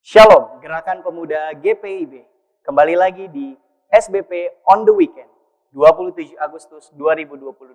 Shalom, Gerakan Pemuda GPIB. Kembali lagi di SBP on the Weekend, 27 Agustus 2022.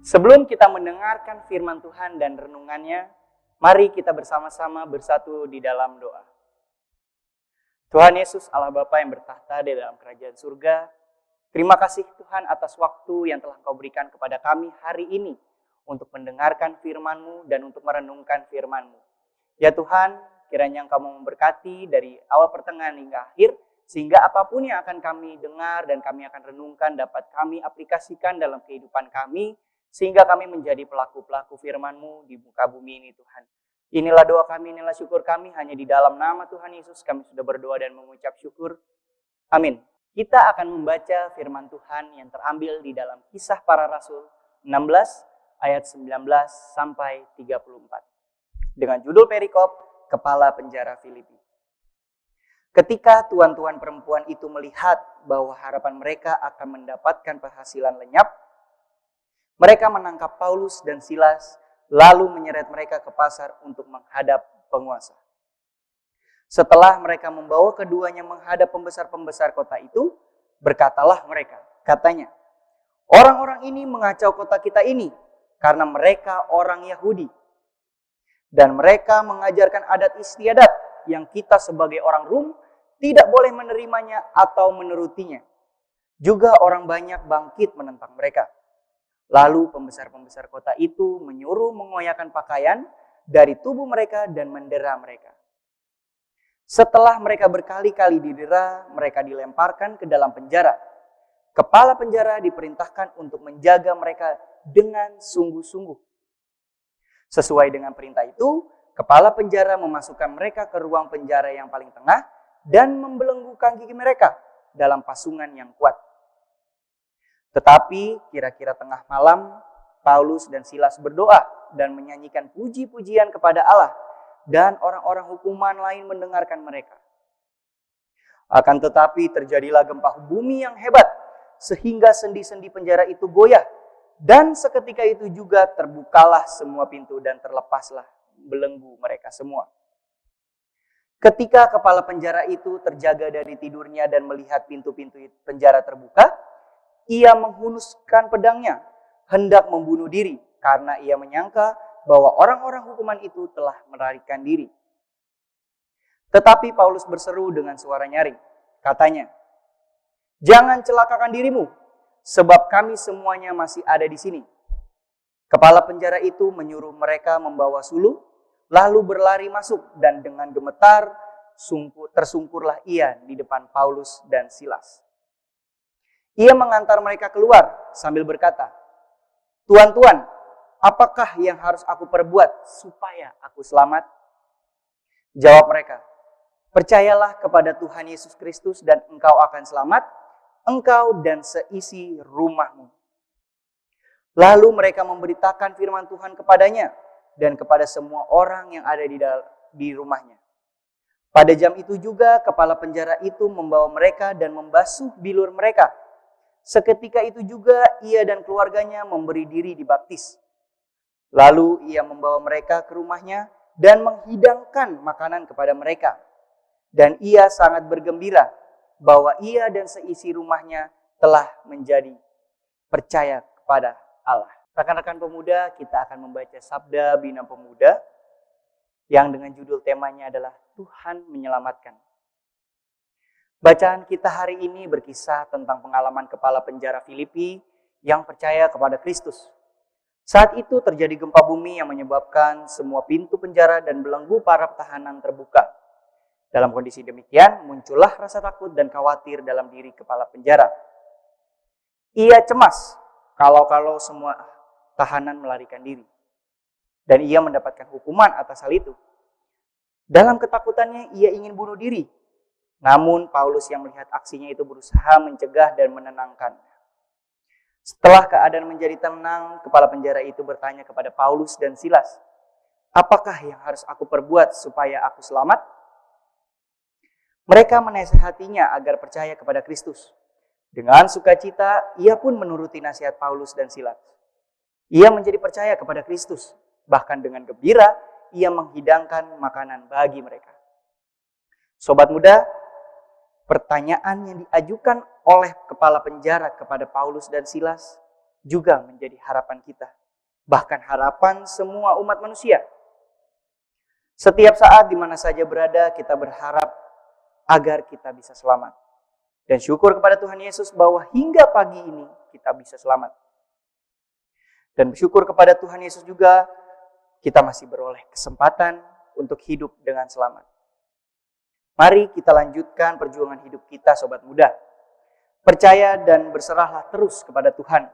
Sebelum kita mendengarkan firman Tuhan dan renungannya, mari kita bersama-sama bersatu di dalam doa. Tuhan Yesus, Allah Bapa yang bertahta di dalam kerajaan surga, terima kasih Tuhan atas waktu yang telah Engkau berikan kepada kami hari ini untuk mendengarkan firman-Mu dan untuk merenungkan firman-Mu. Ya Tuhan, kiranya Engkau memberkati dari awal pertengahan hingga akhir, sehingga apapun yang akan kami dengar dan kami akan renungkan dapat kami aplikasikan dalam kehidupan kami, sehingga kami menjadi pelaku-pelaku firman-Mu di muka bumi ini Tuhan. Inilah doa kami, inilah syukur kami, hanya di dalam nama Tuhan Yesus kami sudah berdoa dan mengucap syukur. Amin. Kita akan membaca firman Tuhan yang terambil di dalam Kisah Para Rasul 16 ayat 19 sampai 34. Dengan judul perikop, Kepala Penjara Filipi. Ketika tuan-tuan perempuan itu melihat bahwa harapan mereka akan mendapatkan penghasilan lenyap, mereka menangkap Paulus dan Silas, lalu menyeret mereka ke pasar untuk menghadap penguasa. Setelah mereka membawa keduanya menghadap pembesar-pembesar kota itu, berkatalah mereka, katanya, orang-orang ini mengacau kota kita ini, karena mereka orang Yahudi. Dan mereka mengajarkan adat istiadat yang kita sebagai orang Rum tidak boleh menerimanya atau menurutinya. Juga orang banyak bangkit menentang mereka. Lalu pembesar-pembesar kota itu menyuruh mengoyakkan pakaian dari tubuh mereka dan mendera mereka. Setelah mereka berkali-kali didera, mereka dilemparkan ke dalam penjara. Kepala penjara diperintahkan untuk menjaga mereka dengan sungguh-sungguh. Sesuai dengan perintah itu, kepala penjara memasukkan mereka ke ruang penjara yang paling tengah dan membelenggukan gigi mereka dalam pasungan yang kuat. Tetapi kira-kira tengah malam, Paulus dan Silas berdoa dan menyanyikan puji-pujian kepada Allah, dan orang-orang hukuman lain mendengarkan mereka. Akan tetapi terjadilah gempa bumi yang hebat, sehingga sendi-sendi penjara itu goyah, dan seketika itu juga terbukalah semua pintu dan terlepaslah belenggu mereka semua. Ketika kepala penjara itu terjaga dari tidurnya dan melihat pintu-pintu penjara terbuka, ia menghunuskan pedangnya, hendak membunuh diri, karena ia menyangka bahwa orang-orang hukuman itu telah melarikan diri. Tetapi Paulus berseru dengan suara nyaring, katanya, jangan celakakan dirimu, sebab kami semuanya masih ada di sini. Kepala penjara itu menyuruh mereka membawa suluh, lalu berlari masuk, dan dengan gemetar tersungkurlah ia di depan Paulus dan Silas. Ia mengantar mereka keluar sambil berkata, Tuan-tuan, apakah yang harus aku perbuat supaya aku selamat? Jawab mereka, percayalah kepada Tuhan Yesus Kristus dan engkau akan selamat, engkau dan seisi rumahmu. Lalu mereka memberitakan firman Tuhan kepadanya dan kepada semua orang yang ada di rumahnya. Pada jam itu juga kepala penjara itu membawa mereka dan membasuh bilur mereka. Seketika itu juga ia dan keluarganya memberi diri dibaptis. Lalu ia membawa mereka ke rumahnya dan menghidangkan makanan kepada mereka. Dan ia sangat bergembira bahwa ia dan seisi rumahnya telah menjadi percaya kepada Allah. Rekan-rekan pemuda, kita akan membaca Sabda Bina Pemuda yang dengan judul temanya adalah Tuhan Menyelamatkan. Bacaan kita hari ini berkisah tentang pengalaman kepala penjara Filipi yang percaya kepada Kristus. Saat itu terjadi gempa bumi yang menyebabkan semua pintu penjara dan belenggu para tahanan terbuka. Dalam kondisi demikian, muncullah rasa takut dan khawatir dalam diri kepala penjara. Ia cemas kalau semua tahanan melarikan diri. Dan ia mendapatkan hukuman atas hal itu. Dalam ketakutannya, ia ingin bunuh diri. Namun Paulus yang melihat aksinya itu berusaha mencegah dan menenangkan. Setelah keadaan menjadi tenang, kepala penjara itu bertanya kepada Paulus dan Silas, apakah yang harus aku perbuat supaya aku selamat? Mereka menasihatinya agar percaya kepada Kristus. Dengan sukacita, ia pun menuruti nasihat Paulus dan Silas. Ia menjadi percaya kepada Kristus. Bahkan dengan gembira, ia menghidangkan makanan bagi mereka. Sobat muda, pertanyaan yang diajukan oleh kepala penjara kepada Paulus dan Silas juga menjadi harapan kita. Bahkan harapan semua umat manusia. Setiap saat di mana saja berada, kita berharap agar kita bisa selamat. Dan syukur kepada Tuhan Yesus bahwa hingga pagi ini kita bisa selamat. Dan bersyukur kepada Tuhan Yesus juga kita masih beroleh kesempatan untuk hidup dengan selamat. Mari kita lanjutkan perjuangan hidup kita, sobat muda. Percaya dan berserahlah terus kepada Tuhan,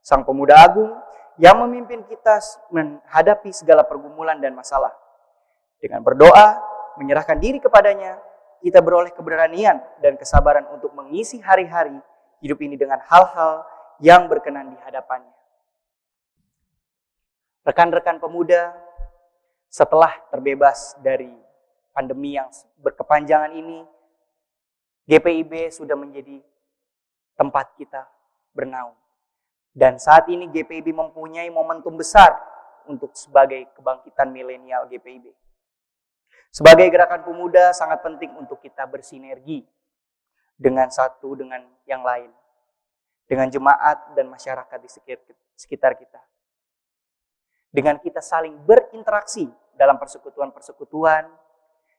Sang Pemuda Agung yang memimpin kita menghadapi segala pergumulan dan masalah. Dengan berdoa, menyerahkan diri kepadanya, kita beroleh keberanian dan kesabaran untuk mengisi hari-hari hidup ini dengan hal-hal yang berkenan di hadapannya. Rekan-rekan pemuda, setelah terbebas dari pandemi yang berkepanjangan ini, GPIB sudah menjadi tempat kita bernaung. Dan saat ini GPIB mempunyai momentum besar untuk sebagai kebangkitan milenial GPIB. Sebagai gerakan pemuda sangat penting untuk kita bersinergi dengan satu dengan yang lain. Dengan jemaat dan masyarakat di sekitar kita. Dengan kita saling berinteraksi dalam persekutuan-persekutuan,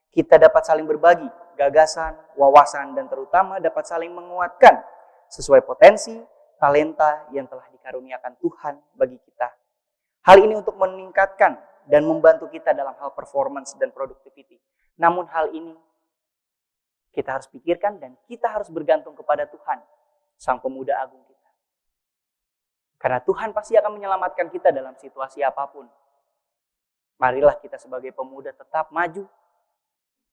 kita dapat saling berbagi gagasan, wawasan, dan terutama dapat saling menguatkan sesuai potensi, talenta yang telah dikaruniakan Tuhan bagi kita. Hal ini untuk meningkatkan dan membantu kita dalam hal performance dan productivity. Namun hal ini kita harus pikirkan dan kita harus bergantung kepada Tuhan, Sang Pemuda Agung kita. Karena Tuhan pasti akan menyelamatkan kita dalam situasi apapun. Marilah kita sebagai pemuda tetap maju,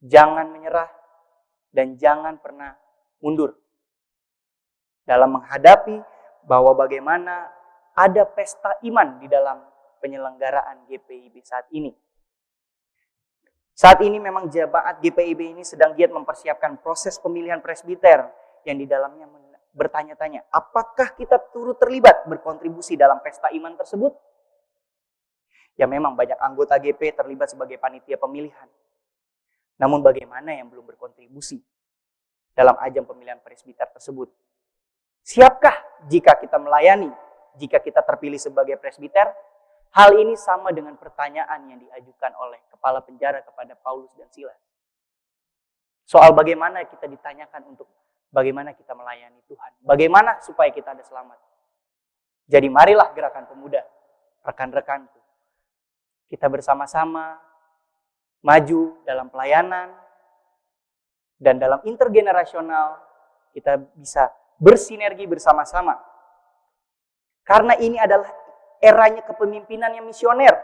jangan menyerah, dan jangan pernah mundur. Dalam menghadapi bahwa bagaimana ada pesta iman di dalam penyelenggaraan GPIB saat ini. Saat ini memang jemaat GPIB ini sedang giat mempersiapkan proses pemilihan presbiter yang di dalamnya bertanya-tanya, apakah kita turut terlibat berkontribusi dalam pesta iman tersebut? Ya memang banyak anggota GP terlibat sebagai panitia pemilihan. Namun bagaimana yang belum berkontribusi dalam ajang pemilihan presbiter tersebut? Siapkah jika kita melayani, jika kita terpilih sebagai presbiter? Hal ini sama dengan pertanyaan yang diajukan oleh kepala penjara kepada Paulus dan Silas. Soal bagaimana kita ditanyakan untuk bagaimana kita melayani Tuhan. Bagaimana supaya kita ada selamat. Jadi marilah gerakan pemuda, rekan-rekanku. Kita bersama-sama maju dalam pelayanan dan dalam intergenerasional kita bisa bersinergi bersama-sama. Karena ini adalah eranya kepemimpinan yang misioner.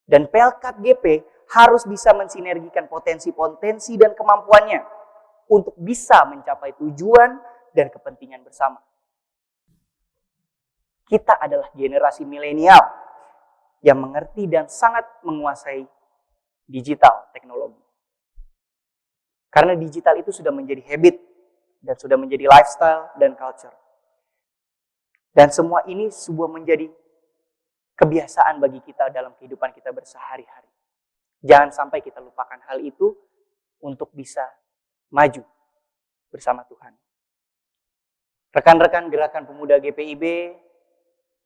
Dan Pelkat GP harus bisa mensinergikan potensi-potensi dan kemampuannya untuk bisa mencapai tujuan dan kepentingan bersama. Kita adalah generasi milenial yang mengerti dan sangat menguasai digital teknologi. Karena digital itu sudah menjadi habit dan sudah menjadi lifestyle dan culture. Dan semua ini sebuah menjadi kebiasaan bagi kita dalam kehidupan kita bersehari-hari. Jangan sampai kita lupakan hal itu untuk bisa maju bersama Tuhan. Rekan-rekan gerakan pemuda GPIB,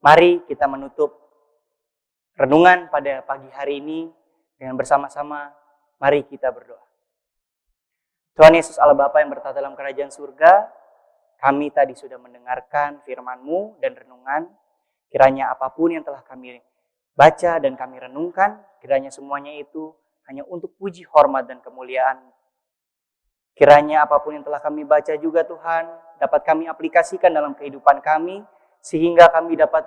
mari kita menutup renungan pada pagi hari ini dengan bersama-sama, mari kita berdoa. Tuhan Yesus Allah Bapa yang bertata dalam kerajaan surga, kami tadi sudah mendengarkan firman-Mu dan renungan. Kiranya apapun yang telah kami baca dan kami renungkan, kiranya semuanya itu hanya untuk puji, hormat, dan kemuliaan. Kiranya apapun yang telah kami baca juga Tuhan, dapat kami aplikasikan dalam kehidupan kami, sehingga kami dapat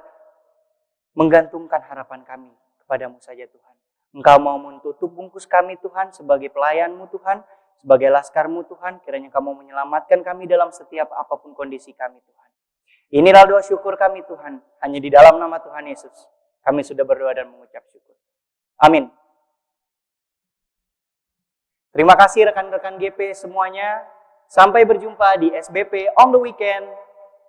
menggantungkan harapan kami kepadamu saja Tuhan. Engkau mau menutup bungkus kami Tuhan sebagai pelayan-Mu Tuhan, sebagai laskar-Mu Tuhan, kiranya Kamu menyelamatkan kami dalam setiap apapun kondisi kami Tuhan. Inilah doa syukur kami Tuhan, hanya di dalam nama Tuhan Yesus. Kami sudah berdoa dan mengucap syukur. Amin. Terima kasih rekan-rekan GP semuanya. Sampai berjumpa di SBP on the weekend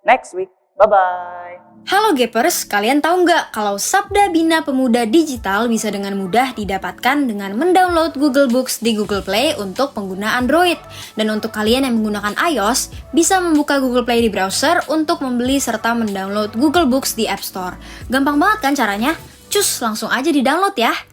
next week. Bye-bye. Halo Gapers, kalian tahu nggak kalau Sabda Bina Pemuda Digital bisa dengan mudah didapatkan dengan mendownload Google Books di Google Play untuk pengguna Android. Dan untuk kalian yang menggunakan iOS, bisa membuka Google Play di browser untuk membeli serta mendownload Google Books di App Store. Gampang banget kan caranya? Cus, langsung aja di-download ya!